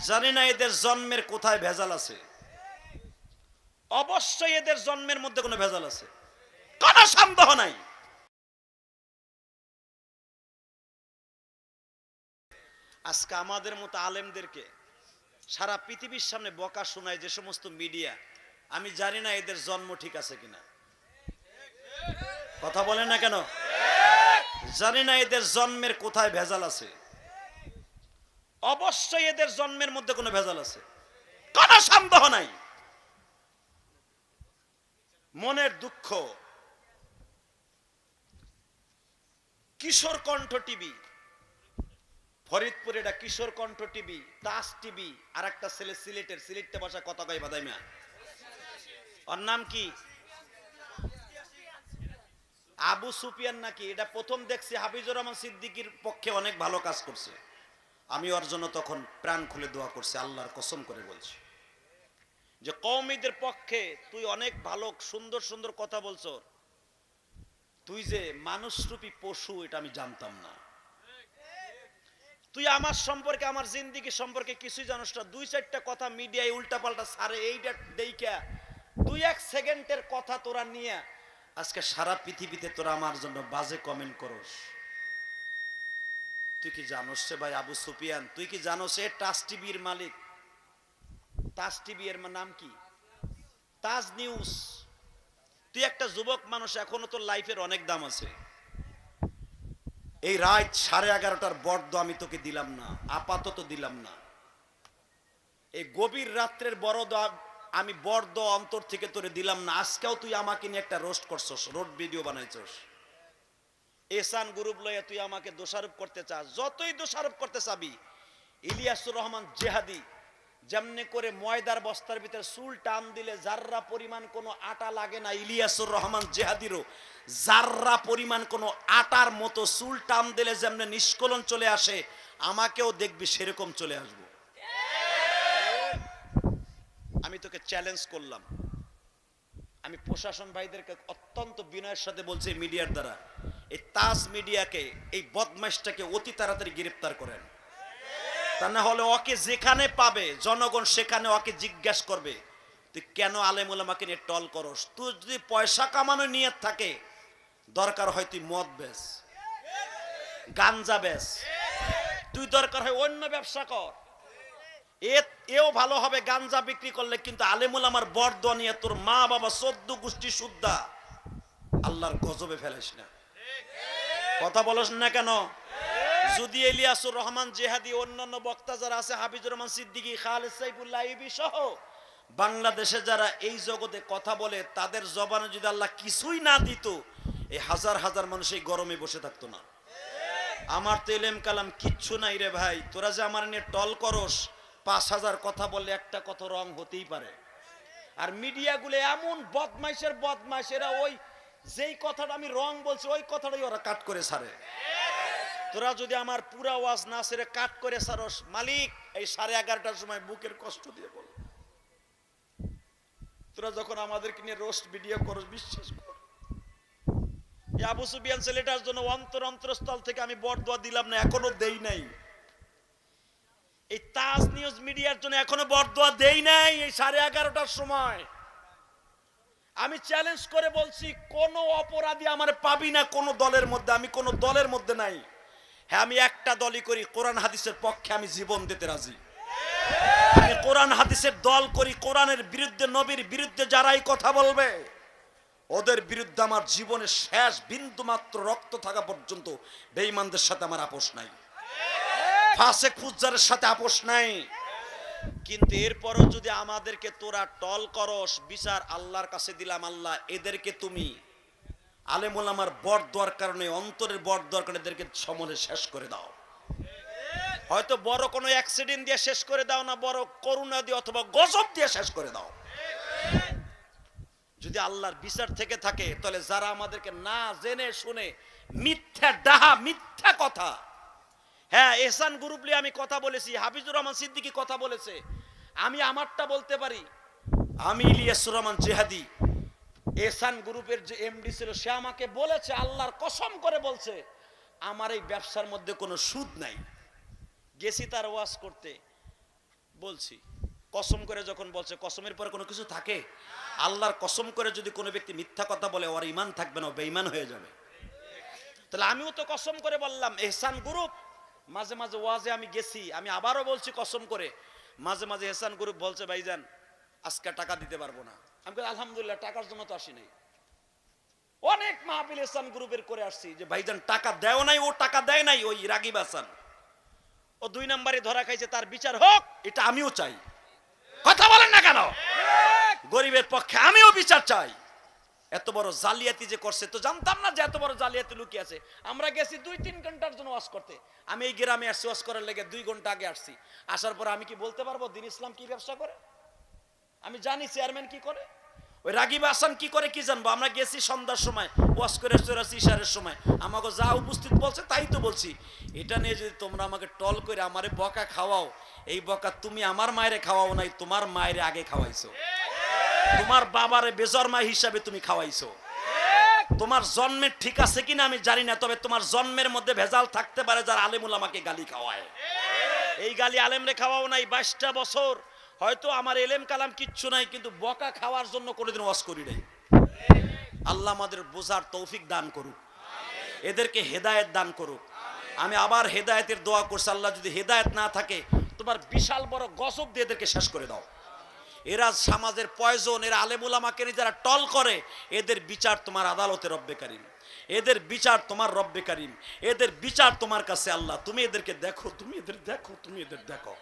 জানি না এদের জন্মের কোথায় ভেজাল আছে। অবশ্যই এদের জন্মের মধ্যে কোনো ভেজাল আছে, কোনো সন্দেহ নাই। আজকে আমাদের মতো আলেমদেরকে সারা পৃথিবীর সামনে বকা শোনায় যে সমস্ত মিডিয়া, আমি জানি না এদের জন্ম ঠিক আছে কিনা। কথা বলেন না কেন? জানি না এদের জন্মের কোথায় ভেজাল আছে। অবশ্যই এদের জন্মের মধ্যে কোনো ভেজাল আছে, কোনো সন্দেহ নাই। মনের দুঃখ, কিশোর কণ্ঠ টিভি, ফরিদপুরে এটা কিশোর কণ্ঠ টিভি, তাস টিভি, আর একটা ছেলে সিলেটে বসা কথা কয় বাদাই মিয়া, ওর নাম কি আবু সুফিয়ান নাকি, এটা প্রথম দেখছি হাফিজুর রহমান সিদ্দিকীর পক্ষে অনেক ভালো কাজ করছে। আমি ওর জন্য তখন প্রাণ খুলে দোয়া করছি, আল্লাহর কসম করে বলছি যে কওমীদের পক্ষে তুই অনেক ভালো সুন্দর সুন্দর কথা বলছ, তুই যে মানুষরূপী পশু এটা আমি জানতাম না। তুই আমার সম্পর্কে, আমার জিন্দেগি সম্পর্কে কিছুই জানোস না। দুই চারটা কথা মিডিয়ায় উল্টাপাল্টা সারে, এইটা দেইখা 2-1 সেকেন্ডের কথা তোরা নিয়ে আজকে সারা পৃথিবীতে তোরা আমার জন্য বাজে কমেন্ট করস। তুই কি জানোস রে ভাই আবু সুফিয়ান, তুই কি জানোস এ তাজ টিভির মালিক? তাজ টিভি এর নাম কি? তাজ নিউজ। তুই একটা যুবক মানুষ, এখনো তোর লাইফের অনেক দাম আছে। এই রাত 11:30টার বড় আমি তোকে দিলাম না, আপাতত দিলাম না। এই গভীর রাত্রের বড় আমি বড় অন্তর থেকে তোরে দিলাম না। আজকেও তুই আমাকে নিয়ে একটা রোস্ট করছস, রোড ভিডিও বানাইছস। এসান গ্রুপ লয়ে তুই আমাকে দোষারোপ করতে চাস, যতই দোষারোপ করতে চাবি। ইলিয়াসুর রহমান জেহাদি যেমনি করে ময়দার বস্তার ভিতরে চুল টান দিলে জাররা পরিমাণ কোনো আটা লাগে না, ইলিয়াসুর রহমান জেহাদিরও জাররা পরিমাণ কোনো আটার মতো চুল টান দিলে যেমনি নিষ্কলন চলে আসে, আমাকেও দেখবি সেরকম চলে আসবো। আমি তোকে চ্যালেঞ্জ করলাম। আমি প্রশাসন ভাইদেরকে অত্যন্ত বিনয়ের সাথে বলছি, মিডিয়ার দ্বারা এই তাজ মিডিয়াকে, এই বদমাইশটাকে অতি তাড়াতাড়ি গ্রেফতার করেন। তা না হলে ওকে যেখানে পাবে জনগণ সেখানে ওকে জিজ্ঞাসা করবে তুই কেন আলেম ওলামাকে নিয়ে টল করস। তুই যদি পয়সা কামানোর নিয়ত থাকে, দরকার হয় তুই মদ বেচ, গাঞ্জা বেচ, তুই দরকার হয় অন্য ব্যবসা কর, এও ভালো হবে গাঞ্জা বিক্রি করলে। কিন্তু আলেম ওলামার বরদোয়া নিয়ে তোর মা বাবা 14 গোষ্ঠী শুদ্ধা আল্লাহর গজবে ফেলিস না। কথা বলস না কেন? যদি এলিয়াসুর রহমান জেহাদি, অন্যান্য বক্তা যারা আছে, হাফিজুর রহমান সিদ্দিকী, খালেদ সাইফুল্লাহ ইবি সহ বাংলাদেশে যারা এই জগতে কথা বলে, তাদের জবানে যদি আল্লাহ কিছুই না দিত, এই হাজার হাজার মানুষ এই গরমে বসে থাকতো না। আমার তো এলেম কালাম কিচ্ছু নাই রে ভাই। তোরা যে আমার নিয়ে টল করস, 5000 কথা বললে একটা কথা রং হতেই পারে। আর মিডিয়াগুলো এমন বদমাইশের বদমাইশ, এরা ওই যেই কথাটা আমি রং বলছি ওই কথাটাই ওরা কাট করে ছাড়ে। তোরা যদি আমার পুরা ওয়াজ না সেরে কাট করে সারস, মালিক এই 11:30টার সময় বুকের কষ্ট দিয়ে বল। তোরা যখন আমাদেরকে নিয়ে রোস্ট ভিডিও করস, বিশ্বাস কর এই আবু সুফিয়ান ছেলেটার জন্য অন্তরস্থল থেকে আমি বরদোয়া দিলাম না, এখনো দেই নাই। এই তাজ নিউজ মিডিয়ার জন্য এখনো বরদোয়া দেই নাই। এই 11:30টার সময় আমি চ্যালেঞ্জ করে বলছি, কোন অপরাধী আমার পাবি না কোন দলের মধ্যে। আমি কোন দলের মধ্যে নাই। হ্যাঁ, আমি একটা দলই করি, কোরআন হাদিসের পক্ষে আমি জীবন দিতে রাজি। আমি কোরআন হাদিসের দল করি। কোরআনের বিরুদ্ধে, নবীর বিরুদ্ধে যারাই কথা বলবে, ওদের বিরুদ্ধে আমার জীবনের শেষ বিন্দু মাত্র রক্ত থাকা পর্যন্ত বেঈমানদের সাথে আমার আপোষ নাই, ফাসেক ফুজ্জারের সাথে আপোষ নাই। কিন্তু এরপরও যদি আমাদেরকে তোরা টল করস, বিচার আল্লাহর কাছে দিলাম। আল্লাহ এদেরকে তুমি আলেম ওলামার বরদোয়ার কারণে, অন্তরের বরদোয়ার কারণে এদেরকে সমরে শেষ করে দাও। হয়তো বড় কোনো অ্যাক্সিডেন্ট দিয়ে শেষ করে দাও না, বড় করুণা দিয়ে অথবা গজব দিয়ে শেষ করে দাও। যদি আল্লাহর বিচার থেকে থাকে, তাহলে যারা আমাদেরকে না জেনে শুনে মিথ্যা ডাহা, মিথ্যা কথা, হ্যাঁ এহসান গ্রুপ নিয়ে আমি কথা বলেছি, হাফিজুর রহমান সিদ্দিকী কথা বলেছে, আমি আমারটা বলতে পারি। আমি ইলিয়াসুর রহমান জেহাদি, এহসান গ্রুপের যে এমডি ছিল, সে আমাকে বলেছে, আল্লাহর কসম করে বলছে, আমার এই ব্যবসার মধ্যে কোনো সুদ নাই। গেছি তার ওয়াজ করতে, বলছি কসম করে যখন বলছে, কসমের পরে কোনো কিছু থাকে? আল্লাহর কসম করে যদি কোনো ব্যক্তি মিথ্যা কথা বলে ওর ঈমান থাকবে না, বেঈমান হয়ে যাবে। তাহলে আমিও তো কসম করে বললাম এহসান গ্রুপ, মাঝে মাঝে ওয়াজে আমি গেছি, আমি আবারও বলছি কসম করে, মাঝে মাঝে এহসান গ্রুপ বলছে ভাইজান আজকে টাকা দিতে পারবো না। আমি বলি আলহামদুলিল্লাহ, টাকার জন্য তো আসি নাই। অনেক মাহফিল এহসান গ্রুপের করে আসছি যে ভাইজান টাকা দেও নাই, ও টাকা দেয় নাই, ওই রাগিব হাসান ও 2 নম্বরে ধরা খাইছে, তার বিচার হোক, এটা আমিও চাই। কথা বলেন না কেন? গরিবের পক্ষে আমিও বিচার চাই। এত বড় জালিয়াতি যে করছে, তো জানতাম না যে এত বড় জালিয়াতি লুকিয়ে আছে। আমরা গেছি 2-3 ঘন্টার জন্য ওয়াজ করতে। আমি এই গ্রামে আসছি ওয়াজ করার লেগে 2 ঘন্টা আগে আসছি। আসার পর আমি কি বলতে পারবো দিন ইসলাম কি ব্যবসা করে? আমি জানি চেয়ারম্যান কি করে, ওই রাগিব হাসান কি করে কি জানবো? আমরা গেছি সন্ধ্যার সময় ওয়াজ করে আসছি ইশারের সময়, আমাকে যা উপস্থিত বলছে তাই তো বলছি। এটা নিয়ে যদি তোমরা আমাকে টল করে আমারে বকা খাওয়াও, এই বকা তুমি আমার মায়েরে খাওয়াও নাই, তোমার মায়েরে আগে খাওয়াইছো। তোমার বাবারে বেজন্মা হিসাবে তুমি খাওয়াইছো। তোমার জন্মের ঠিক আছে কিনা আমি জানি না, তবে তোমার জন্মের মধ্যে ভেজাল থাকতে পারে যার আলেমুল আমাকে গালি খাওয়ায়। এই গালি আলেমরে খাওয়াও নাই 22টা বছর, হয়তো আমার এলেম কালাম কিচ্ছু নাই, কিন্তু বকা খাওয়ার জন্য কোনোদিন ওয়াজ করি নাই। আল্লাহ আমাদের বোঝার তৌফিক দান করুক, এদেরকে হেদায়েত দান করুক। আমি আবার হেদায়েতের দোয়া করছি, আল্লাহ যদি হেদায়েত না থাকে তোমার বিশাল বড় গজব দিয়ে এদেরকে শেষ করে দাও। এরা সমাজের পয়জন, এরা আলেমুল আমাকে যারা টল করে, এদের বিচার তোমার আদালতে রব্বে কারিম, এদের বিচার তোমার রব্বে কারিম, এদের বিচার তোমার কাছে আল্লাহ। তুমি এদেরকে দেখো, তুমি এদের দেখো, তুমি এদের দেখো।